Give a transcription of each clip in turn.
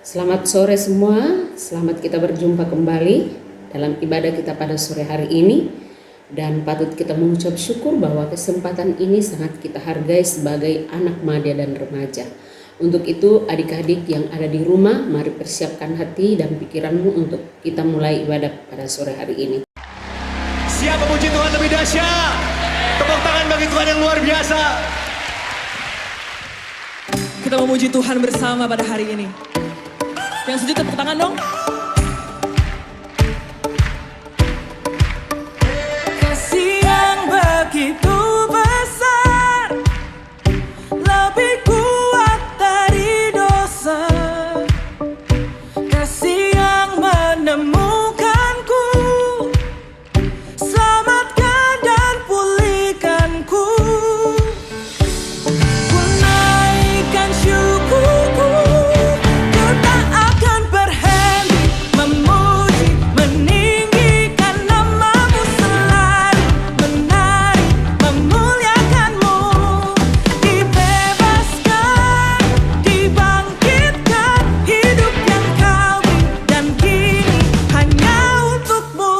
Selamat sore semua, selamat kita berjumpa kembali dalam ibadah kita pada sore hari ini. Dan patut kita mengucap syukur bahwa kesempatan ini sangat kita hargai sebagai anak madya dan remaja. Untuk itu adik-adik yang ada di rumah, mari persiapkan hati dan pikiranmu untuk kita mulai ibadah pada sore hari ini. Siap memuji Tuhan lebih dahsyat? Tepuk tangan bagi Tuhan yang luar biasa. Kita memuji Tuhan bersama pada hari ini. Yang setuju tepuk tangan dong. Kasih yang begitu besar, lebih kuat dari dosa. Kasih yang menemukanku, selamatkan dan pulihkanku. Ku naikkan syukurku, ku tak akan berhenti memuji, meninggikan namamu selalu, menari, memuliakanmu. Dibebaskan, dibangkitkan, hidup yang kau beri dan kini hanya untukmu.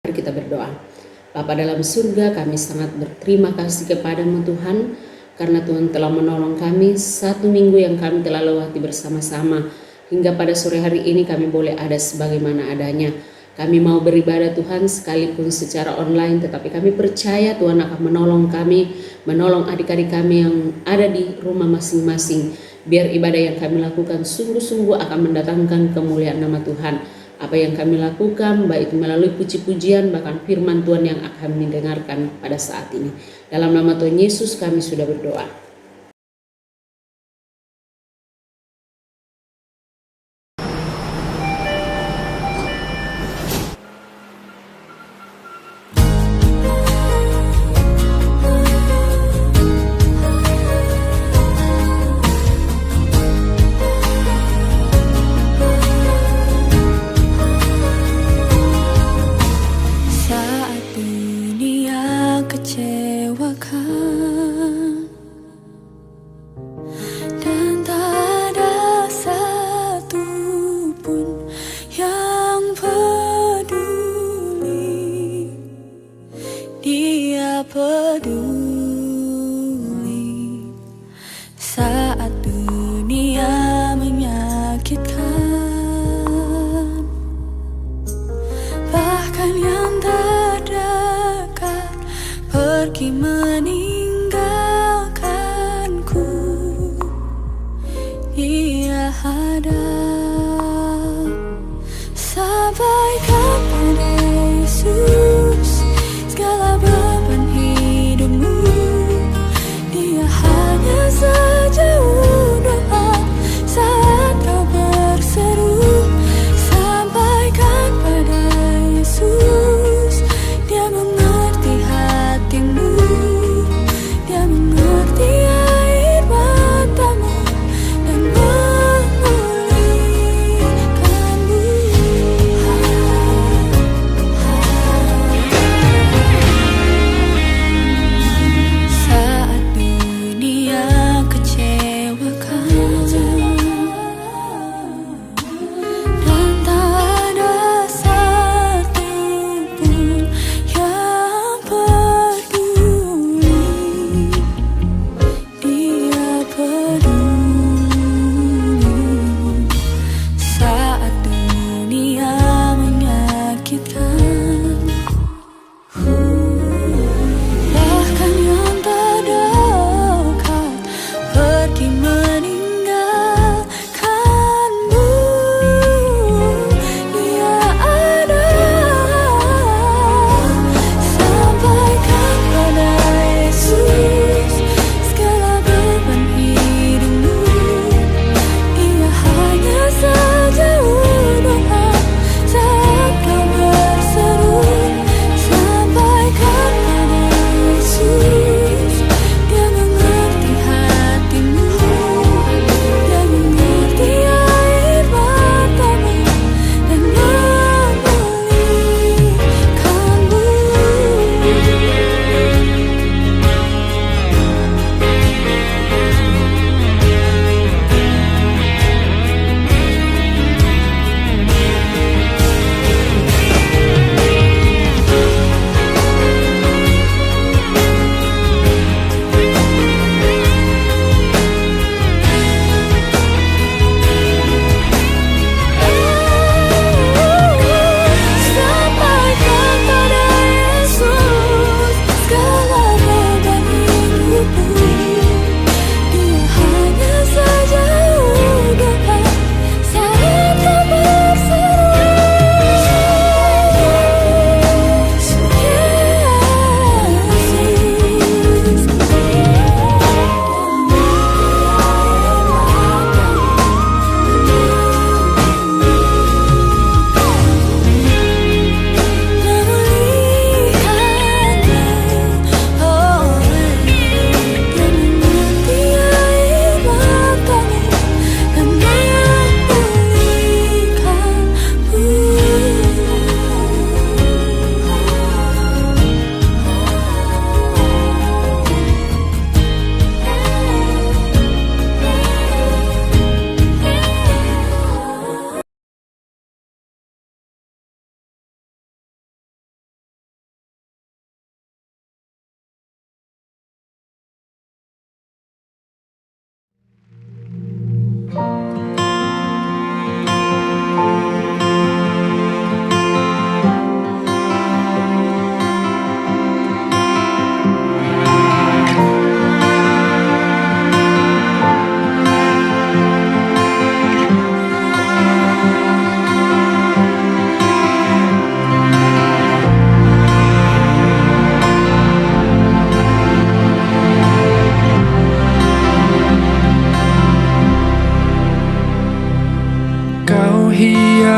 Mari kita berdoa. Bapa dalam surga, kami sangat berterima kasih kepadamu Tuhan, karena Tuhan telah menolong kami satu minggu yang kami telah lewati bersama-sama. Hingga pada sore hari ini kami boleh ada sebagaimana adanya. Kami mau beribadah Tuhan sekalipun secara online, tetapi kami percaya Tuhan akan menolong kami, menolong adik-adik kami yang ada di rumah masing-masing. Biar ibadah yang kami lakukan sungguh-sungguh akan mendatangkan kemuliaan nama Tuhan. Apa yang kami lakukan, baik itu melalui puji-pujian, bahkan firman Tuhan yang akan didengarkan pada saat ini. Dalam nama Tuhan Yesus kami sudah berdoa. Saat dunia kecewakan dan tak ada satu pun yang peduli, Dia peduli. Saat dunia menyakitkan, bahkan yang terdekat pergi meninggalkanku, Dia ada. Sampaikan pada Yesus segala beban hidupmu, Dia hanya sejauh doa saat kau berseru. Sampaikan pada Yesus, Dia mengerti hatimu.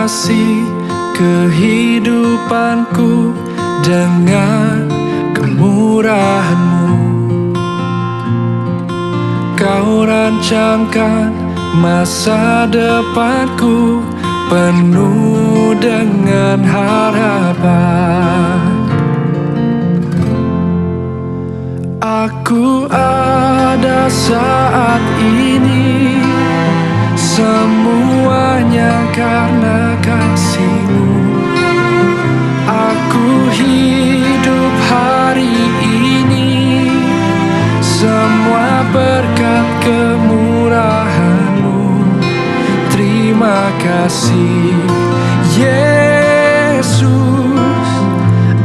hiasi kehidupanku dengan kemurahan-Mu. Kau rancangkan masa depanku penuh dengan harapan. Aku ada saat ini, semuanya karena kasih-Mu. Aku hidup hari ini, semua berkat kemurahan-Mu. Terima kasih Yesus,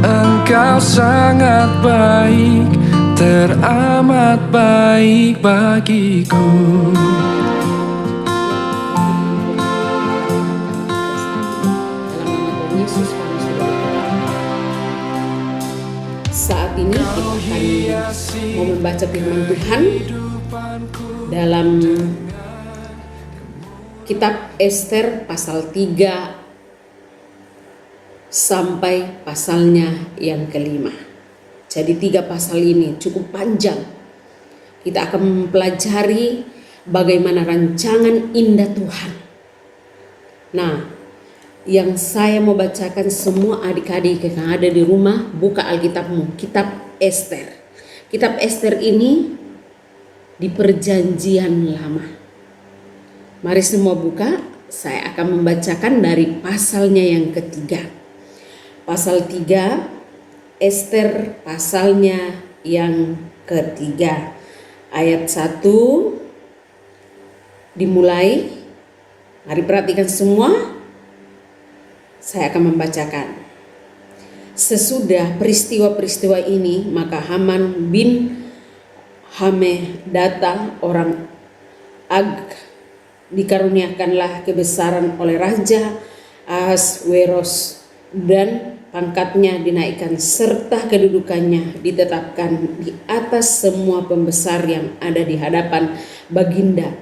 Engkau sangat baik, teramat baik bagiku. Saat ini kita akan mau membaca firman Tuhan dalam Kitab Ester pasal 3 sampai pasalnya yang kelima. Jadi 3 pasal ini cukup panjang. Kita akan mempelajari bagaimana rancangan indah Tuhan. Nah, yang saya mau bacakan, semua adik-adik yang ada di rumah, buka Alkitabmu, Kitab Ester. Kitab Ester ini di Perjanjian Lama. Mari semua buka, saya akan membacakan dari pasalnya yang ketiga. Pasal 3, Ester pasalnya yang ketiga. Ayat 1 dimulai. Mari perhatikan semua. Saya akan membacakan. Sesudah peristiwa-peristiwa ini, maka Haman bin Hamedata orang Ag dikaruniakanlah kebesaran oleh Raja Ahasweros, dan pangkatnya dinaikkan serta kedudukannya ditetapkan di atas semua pembesar yang ada di hadapan Baginda.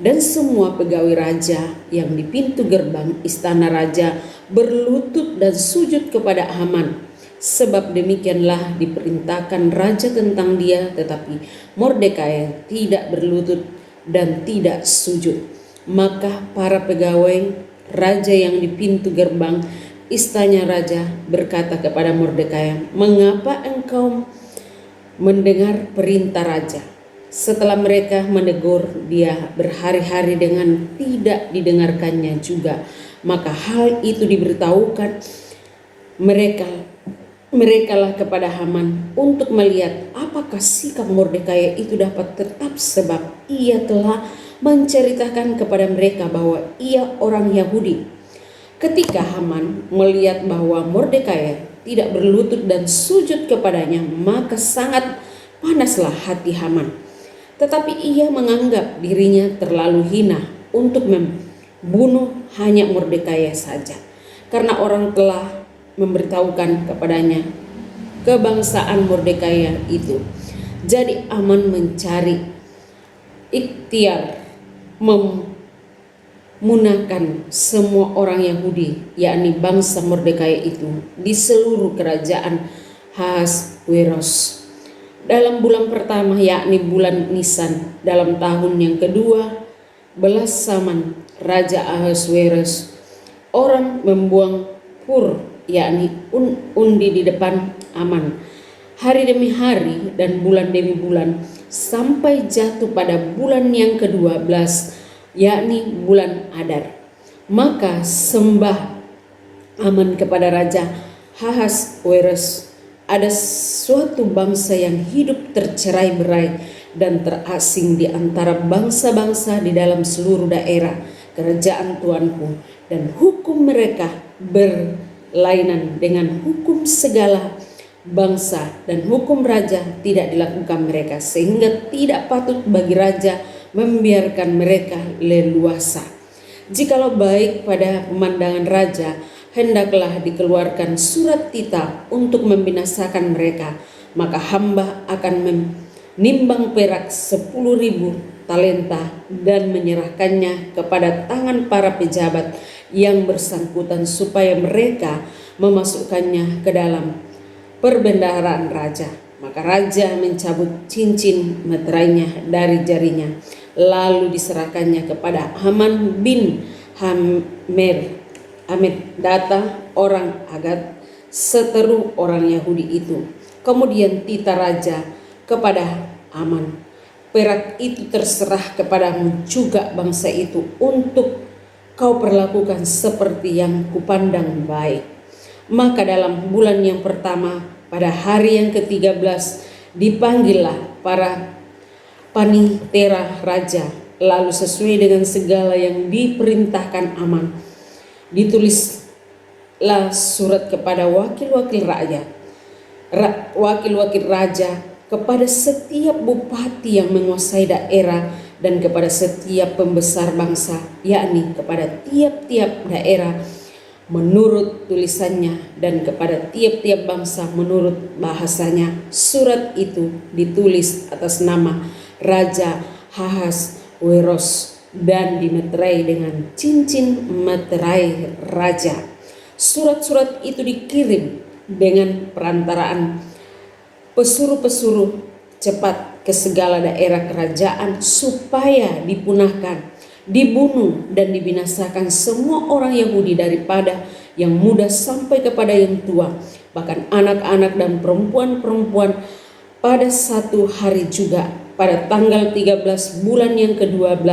Dan semua pegawai raja yang di pintu gerbang istana raja berlutut dan sujud kepada Haman, sebab demikianlah diperintahkan raja tentang dia, tetapi Mordekai tidak berlutut dan tidak sujud. Maka para pegawai raja yang di pintu gerbang istana raja berkata kepada Mordekai, "Mengapa engkau mendengar perintah raja?" Setelah mereka menegur dia berhari-hari dengan tidak didengarkannya juga, maka hal itu diberitahukan merekalah kepada Haman untuk melihat apakah sikap Mordekai itu dapat tetap, sebab ia telah menceritakan kepada mereka bahwa ia orang Yahudi. Ketika Haman melihat bahwa Mordekai tidak berlutut dan sujud kepadanya, maka sangat panaslah hati Haman. Tetapi ia menganggap dirinya terlalu hina untuk membunuh hanya Mordekai saja, karena orang telah memberitahukan kepadanya kebangsaan Mordekai itu. Jadi Haman mencari ikhtiar memunahkan semua orang Yahudi, yakni bangsa Mordekai itu, di seluruh kerajaan Ahasweros. Dalam bulan pertama, yakni bulan Nisan, dalam tahun yang kedua belas zaman Raja Ahasweros, orang membuang pur, yakni undi di depan Haman, hari demi hari dan bulan demi bulan, sampai jatuh pada bulan yang ke-12, yakni bulan Adar. Maka sembah Haman kepada Raja Ahasweros, ada suatu bangsa yang hidup tercerai-berai dan terasing di antara bangsa-bangsa di dalam seluruh daerah kerajaan Tuanku, dan hukum mereka berlainan dengan hukum segala bangsa, dan hukum raja tidak dilakukan mereka, sehingga tidak patut bagi raja membiarkan mereka leluasa. Jikalau baik pada pemandangan raja, hendaklah dikeluarkan surat titah untuk membinasakan mereka, maka hamba akan menimbang perak 10.000 talenta dan menyerahkannya kepada tangan para pejabat yang bersangkutan supaya mereka memasukkannya ke dalam perbendaharaan raja. Maka raja mencabut cincin meterainya dari jarinya, lalu diserahkannya kepada Haman bin Hammedata orang Agag, seteru orang Yahudi itu. Kemudian titah raja kepada Haman, perak itu terserah kepadamu juga bangsa itu untuk kau perlakukan seperti yang kupandang baik. Maka dalam bulan yang pertama pada hari yang ke-13 dipanggillah para panitera raja, lalu sesuai dengan segala yang diperintahkan Haman ditulislah surat kepada wakil-wakil raja, kepada setiap bupati yang menguasai daerah dan kepada setiap pembesar bangsa, yakni kepada tiap-tiap daerah menurut tulisannya dan kepada tiap-tiap bangsa menurut bahasanya. Surat itu ditulis atas nama Raja Ahasweros dan dimeterai dengan cincin meterai raja. Surat-surat itu dikirim dengan perantaraan pesuruh-pesuruh cepat ke segala daerah kerajaan supaya dipunahkan, dibunuh dan dibinasakan semua orang Yahudi daripada yang muda sampai kepada yang tua, bahkan anak-anak dan perempuan-perempuan. Pada satu hari juga pada tanggal 13 bulan yang ke-12,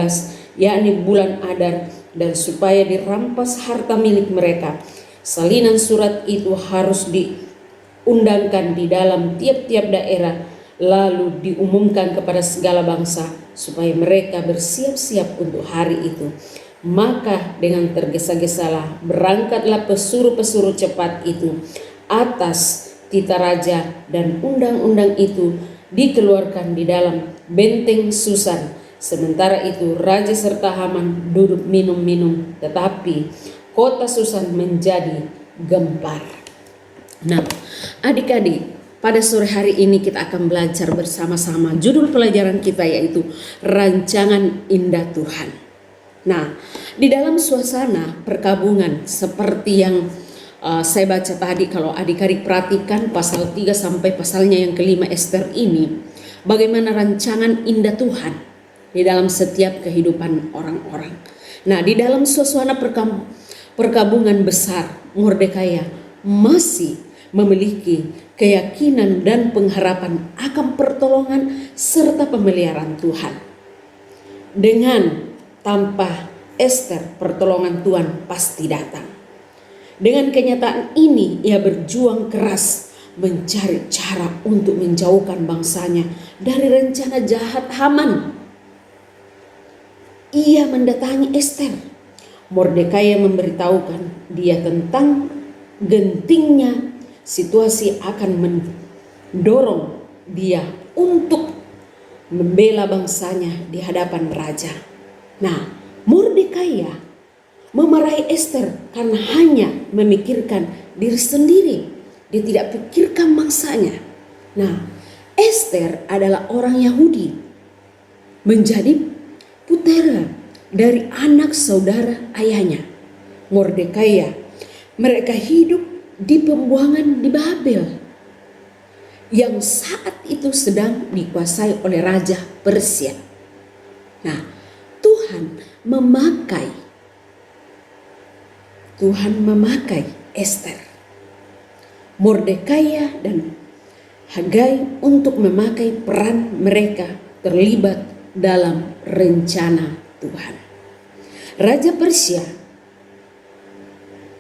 yakni bulan Adar, dan supaya dirampas harta milik mereka. Salinan surat itu harus diundangkan di dalam tiap-tiap daerah, lalu diumumkan kepada segala bangsa supaya mereka bersiap-siap untuk hari itu. Maka dengan tergesa-gesalah berangkatlah pesuruh-pesuruh cepat itu atas titah raja, dan undang-undang itu dikeluarkan di dalam benteng Susan. Sementara itu raja serta Haman duduk minum-minum, tetapi kota Susan menjadi gempar. Nah, adik-adik, pada sore hari ini kita akan belajar bersama-sama. Judul pelajaran kita yaitu Rancangan Indah Tuhan. Nah, di dalam suasana perkabungan seperti yang saya baca tadi, kalau adik-adik perhatikan pasal 3 sampai pasalnya yang ke-5 Ester ini, bagaimana rancangan indah Tuhan di dalam setiap kehidupan orang-orang. Nah, di dalam suasana perkabungan besar, Mordekai masih memiliki keyakinan dan pengharapan akan pertolongan serta pemeliharaan Tuhan. Dengan tanpa Ester, pertolongan Tuhan pasti datang. Dengan kenyataan ini, ia berjuang keras mencari cara untuk menjauhkan bangsanya dari rencana jahat Haman. Ia mendatangi Ester. Mordekai memberitahukan dia tentang gentingnya situasi akan mendorong dia untuk membela bangsanya di hadapan raja. Nah, Mordekai memarahi Ester karena hanya memikirkan diri sendiri. Dia tidak pikirkan bangsanya. Nah, Ester adalah orang Yahudi, menjadi putera dari anak saudara ayahnya, Mordekai. Mereka hidup di pembuangan di Babel yang saat itu sedang dikuasai oleh Raja Persia. Nah, Tuhan memakai Ester, Mordekai dan Hagai untuk memakai peran mereka terlibat dalam rencana Tuhan. Raja Persia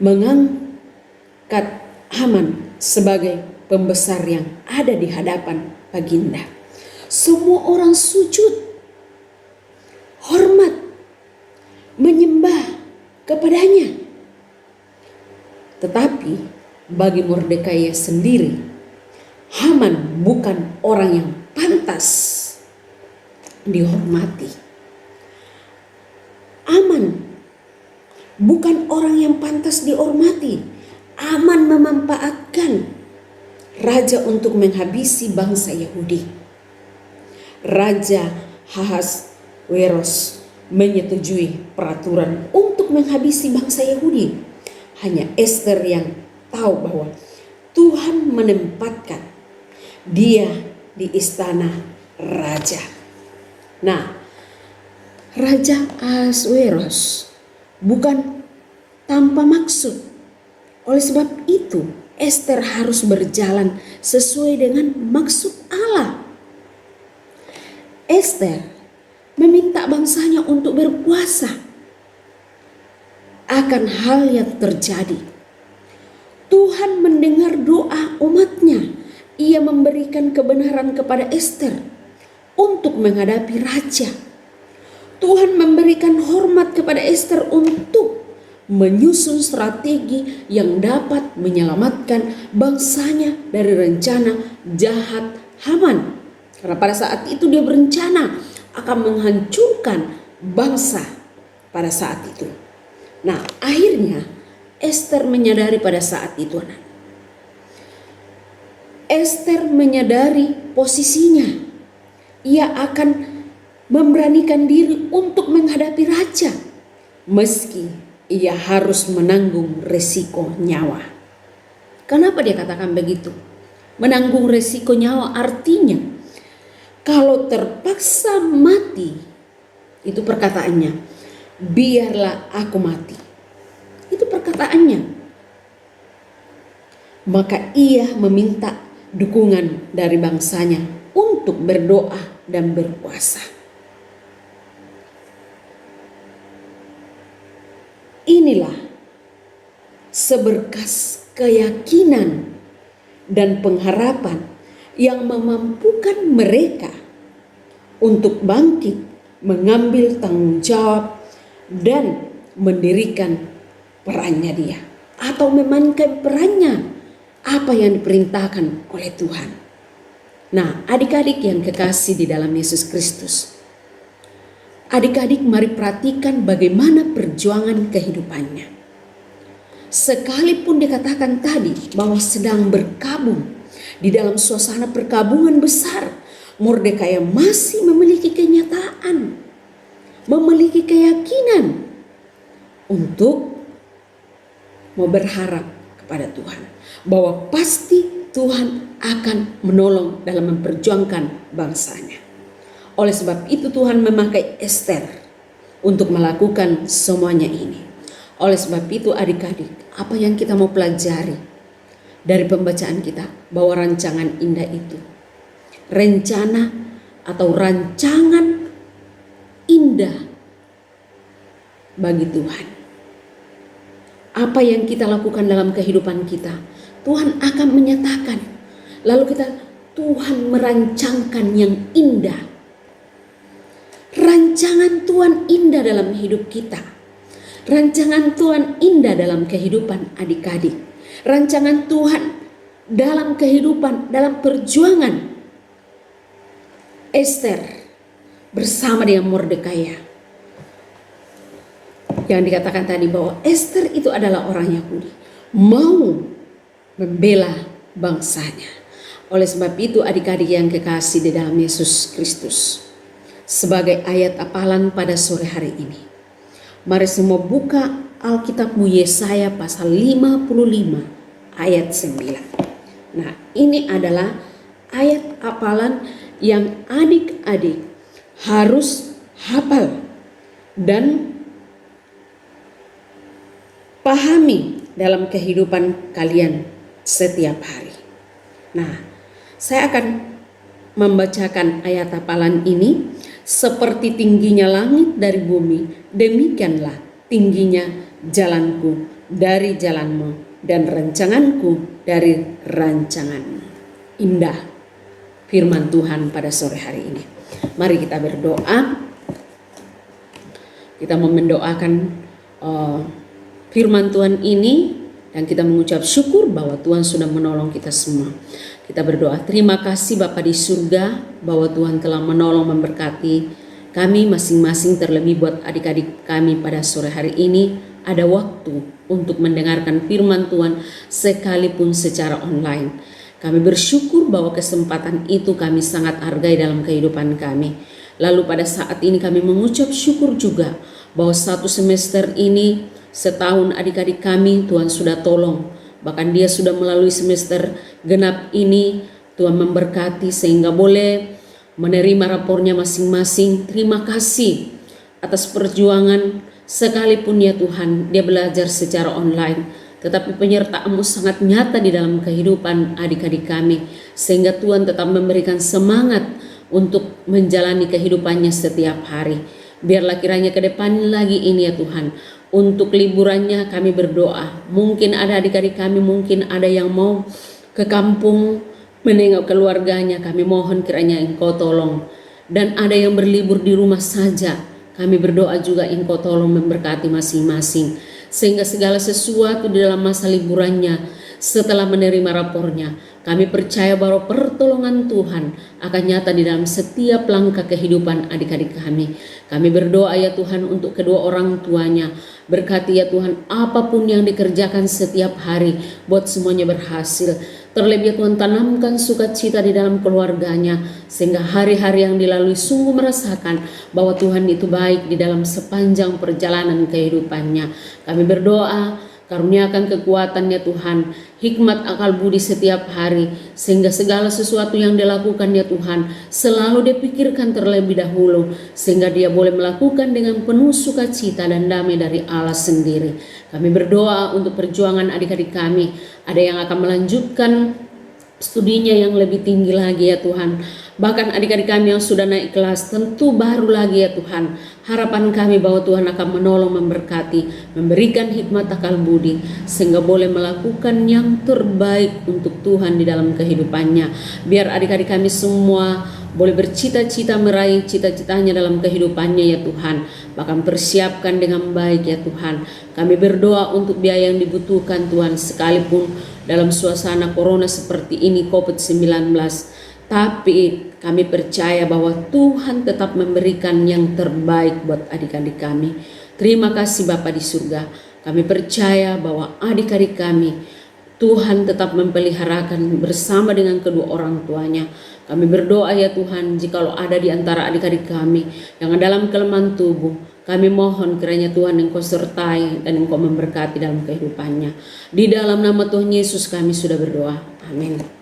mengangkat Haman sebagai pembesar yang ada di hadapan baginda. Semua orang sujud, hormat, menyembah kepadanya. Tetapi bagi Mordekai sendiri, Haman bukan orang yang pantas dihormati. Haman bukan orang yang pantas dihormati. Haman memanfaatkan raja untuk menghabisi bangsa Yahudi. Raja Ahasweros menyetujui peraturan untuk untuk menghabisi bangsa Yahudi. Hanya Ester yang tahu bahwa Tuhan menempatkan dia di istana raja. Nah, Raja Ahasweros bukan tanpa maksud. Oleh sebab itu, Ester harus berjalan sesuai dengan maksud Allah. Ester meminta bangsanya untuk berpuasa akan hal yang terjadi. Tuhan mendengar doa umatnya. Ia memberikan kebenaran kepada Ester untuk menghadapi raja. Tuhan memberikan hormat kepada Ester untuk menyusun strategi yang dapat menyelamatkan bangsanya dari rencana jahat Haman. Karena pada saat itu dia berencana akan menghancurkan bangsa pada saat itu. Nah, akhirnya Ester menyadari pada saat itu, anak. Ester menyadari posisinya. Ia akan memberanikan diri untuk menghadapi raja, meski ia harus menanggung resiko nyawa. Kenapa dia katakan begitu? Menanggung resiko nyawa artinya kalau terpaksa mati, itu perkataannya, biarlah aku mati. Itu perkataannya. Maka ia meminta dukungan dari bangsanya untuk berdoa dan berpuasa. Inilah seberkas keyakinan dan pengharapan yang memampukan mereka untuk bangkit, mengambil tanggung jawab dan mendirikan perannya dia, atau memainkan perannya apa yang diperintahkan oleh Tuhan. Nah, adik-adik yang kekasih di dalam Yesus Kristus, adik-adik mari perhatikan bagaimana perjuangan kehidupannya. Sekalipun dikatakan tadi bahwa sedang berkabung di dalam suasana perkabungan besar, Mordekai masih memiliki kenyataan, memiliki keyakinan untuk mau berharap kepada Tuhan bahwa pasti Tuhan akan menolong dalam memperjuangkan bangsanya. Oleh sebab itu Tuhan memakai Ester untuk melakukan semuanya ini. Oleh sebab itu adik-adik, apa yang kita mau pelajari dari pembacaan kita, bahwa rancangan indah itu, rencana atau rancangan indah bagi Tuhan. Apa yang kita lakukan dalam kehidupan kita, Tuhan akan menyatakan. Lalu Tuhan merancangkan yang indah. Rancangan Tuhan indah dalam hidup kita. Rancangan Tuhan indah dalam kehidupan adik-adik. Rancangan Tuhan dalam kehidupan, dalam perjuangan Ester bersama dengan Mordekai. Yang dikatakan tadi bahwa Ester itu adalah orang Yahudi, mau membela bangsanya. Oleh sebab itu adik-adik yang kekasih di dalam Yesus Kristus, sebagai ayat apalan pada sore hari ini, mari semua buka Alkitabmu Yesaya pasal 55 ayat 9. Nah, ini adalah ayat apalan yang adik-adik harus hafal dan pahami dalam kehidupan kalian setiap hari. Nah, saya akan membacakan ayat hafalan ini. Seperti tingginya langit dari bumi, demikianlah tingginya jalanku dari jalanmu dan rancanganku dari rancanganmu. Indah firman Tuhan pada sore hari ini. Mari kita berdoa. Kita mau mendoakan firman Tuhan ini dan kita mengucap syukur bahwa Tuhan sudah menolong kita semua. Kita berdoa, terima kasih Bapa di surga bahwa Tuhan telah menolong memberkati kami masing-masing, terlebih buat adik-adik kami pada sore hari ini ada waktu untuk mendengarkan firman Tuhan sekalipun secara online. Kami bersyukur bahwa kesempatan itu kami sangat hargai dalam kehidupan kami. Lalu pada saat ini kami mengucap syukur juga bahwa satu semester ini, setahun adik-adik kami Tuhan sudah tolong. Bahkan dia sudah melalui semester genap ini, Tuhan memberkati sehingga boleh menerima rapornya masing-masing. Terima kasih atas perjuangan, sekalipun ya Tuhan dia belajar secara online, tetapi penyertaan-Mu sangat nyata di dalam kehidupan adik-adik kami, sehingga Tuhan tetap memberikan semangat untuk menjalani kehidupannya setiap hari. Biarlah kiranya ke depan lagi ini ya Tuhan, untuk liburannya kami berdoa. Mungkin ada adik-adik kami, mungkin ada yang mau ke kampung menengok keluarganya, kami mohon kiranya Engkau tolong. Dan ada yang berlibur di rumah saja, kami berdoa juga Engkau tolong memberkati masing-masing, sehingga segala sesuatu di dalam masa liburannya setelah menerima rapornya, kami percaya bahwa pertolongan Tuhan akan nyata di dalam setiap langkah kehidupan adik-adik kami. Kami berdoa ya Tuhan untuk kedua orang tuanya. Berkati ya Tuhan apapun yang dikerjakan setiap hari, buat semuanya berhasil. Terlebih ya Tuhan, tanamkan sukacita di dalam keluarganya, sehingga hari-hari yang dilalui sungguh merasakan bahwa Tuhan itu baik di dalam sepanjang perjalanan kehidupannya. Kami berdoa, karuniakan kekuatan ya Tuhan, hikmat akal budi setiap hari, sehingga segala sesuatu yang dilakukan ya Tuhan selalu dipikirkan terlebih dahulu, sehingga dia boleh melakukan dengan penuh sukacita dan damai dari Allah sendiri. Kami berdoa untuk perjuangan adik-adik kami, ada yang akan melanjutkan studinya yang lebih tinggi lagi ya Tuhan. Bahkan adik-adik kami yang sudah naik kelas tentu baru lagi ya Tuhan. Harapan kami bahwa Tuhan akan menolong, memberkati, memberikan hikmat akal budi, sehingga boleh melakukan yang terbaik untuk Tuhan di dalam kehidupannya. Biar adik-adik kami semua boleh bercita-cita meraih cita-citanya dalam kehidupannya ya Tuhan. Bahkan persiapkan dengan baik ya Tuhan. Kami berdoa untuk biaya yang dibutuhkan Tuhan, sekalipun dalam suasana corona seperti ini COVID-19. Tapi kami percaya bahwa Tuhan tetap memberikan yang terbaik buat adik-adik kami. Terima kasih Bapa di surga. Kami percaya bahwa adik-adik kami Tuhan tetap memeliharakan bersama dengan kedua orang tuanya. Kami berdoa ya Tuhan, jikalau ada di antara adik-adik kami yang dalam kelemahan tubuh, kami mohon kiranya Tuhan Engkau sertai dan Engkau memberkati dalam kehidupannya. Di dalam nama Tuhan Yesus kami sudah berdoa. Amin.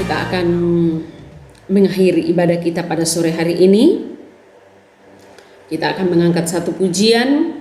Kita akan mengakhiri ibadah kita pada sore hari ini. Kita akan mengangkat satu pujian.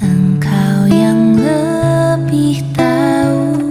Engkau yang lebih tahu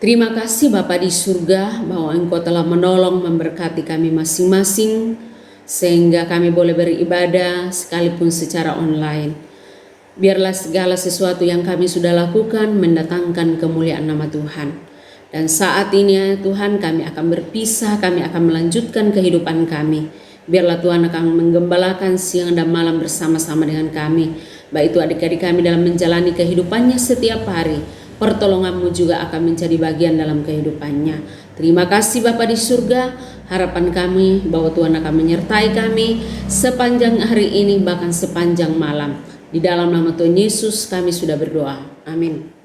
Terima kasih Bapa di surga bahwa Engkau telah menolong memberkati kami masing-masing sehingga kami boleh beribadah sekalipun secara online. Biarlah segala sesuatu yang kami sudah lakukan mendatangkan kemuliaan nama Tuhan. Dan saat ini ya Tuhan, kami akan berpisah, kami akan melanjutkan kehidupan kami. Biarlah Tuhan akan menggembalakan siang dan malam bersama-sama dengan kami. Baik itu adik-adik kami dalam menjalani kehidupannya setiap hari. Pertolongan-Mu juga akan menjadi bagian dalam kehidupannya. Terima kasih Bapa di surga. Harapan kami bahwa Tuhan akan menyertai kami sepanjang hari ini bahkan sepanjang malam. Di dalam nama Tuhan Yesus kami sudah berdoa. Amin.